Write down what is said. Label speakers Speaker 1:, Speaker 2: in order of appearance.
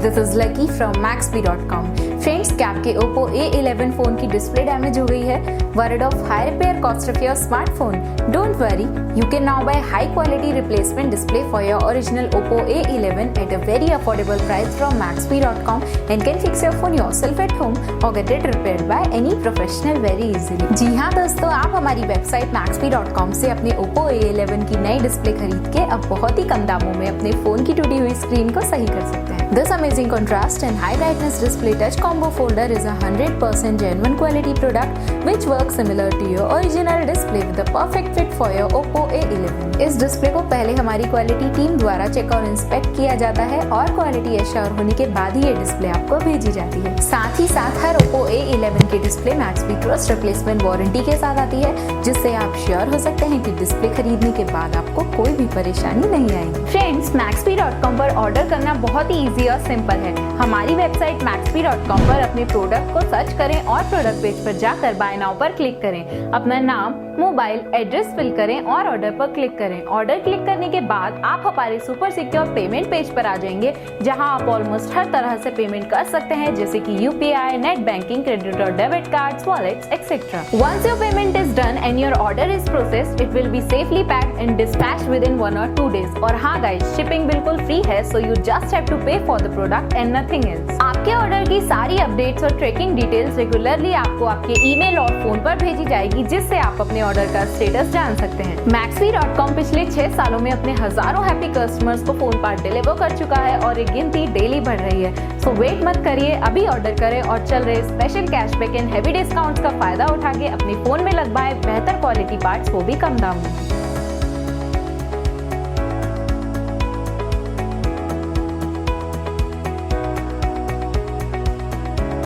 Speaker 1: This is lucky from Maxbhi.com। Friends, क्या आपके OPPO A11 phone की डिस्प्ले डैमेज हो गई है? Worried of high repair cost of your smartphone? Don't worry, you can now buy high quality replacement display for your original OPPO A11 at a very affordable price from Maxbhi.com and can fix your phone yourself at home or get it repaired by any professional very easily। जी हाँ दोस्तों, आप हमारी website Maxbhi.com से अपने OPPO A11 की नई display खरीद के अब बहुत ही कम दामों में अपने फोन की टूटी हुई स्क्रीन को सही कर सकते हैं। This amazing contrast and high brightness display touch combo folder is a 100% genuine quality product which works similar to your original display with the perfect fit for your OPPO A11। इस display को पहले हमारी quality team द्वारा check और inspect किया जाता है और क्वालिटी एश्योर होने के बाद ही ये डिस्प्ले आपको भेजी जाती है। साथ ही साथ हर OPPO A11 की display Maxbhi trust replacement warranty के साथ आती है, जिससे आप श्योर हो सकते हैं कि डिस्प्ले खरीदने के बाद आपको कोई भी परेशानी नहीं आएगी। फ्रेंड्स, Maxbhi.com पर ऑर्डर करना बहुत ही इजी और सिंपल है। हमारी वेबसाइट Maxbhi.com पर अपने प्रोडक्ट को सर्च करें और प्रोडक्ट पेज पर जाकर बाय नाउ पर क्लिक करें। अपना नाम, मोबाइल एड्रेस फिल करें और ऑर्डर पर क्लिक करें। ऑर्डर क्लिक करने के बाद आप हमारे सुपर सिक्योर पेमेंट पेज पर आ जाएंगे, जहां आप ऑलमोस्ट हर तरह से पेमेंट कर सकते हैं, जैसे कि UPI, नेट बैंकिंग, क्रेडिट और debit cards, wallets etcetera. Once your payment is done and your order is processed, it will be safely packed and dispatched within 1 or 2 days। और हाँ गाइस, शिपिंग बिल्कुल free है, so you just have to pay for the product and nothing else. आपके order की सारी updates और tracking details regularly आपको आपके ईमेल और फोन पर भेजी जाएगी, जिससे आप अपने ऑर्डर का स्टेटस जान सकते हैं। Maxbhi.com पिछले 6 सालों में अपने हजारों हैप्पी कस्टमर्स को फोन पार्ट डिलीवर कर चुका है और ये गिनती डेली बढ़ रही है। सो वेट मत करिए, अभी ऑर्डर करें और चल रहे special cashback and heavy discounts का फायदा उठा के अपने फोन में लगवाएं बेहतर क्वालिटी पार्ट्स, वो भी कम दाम में।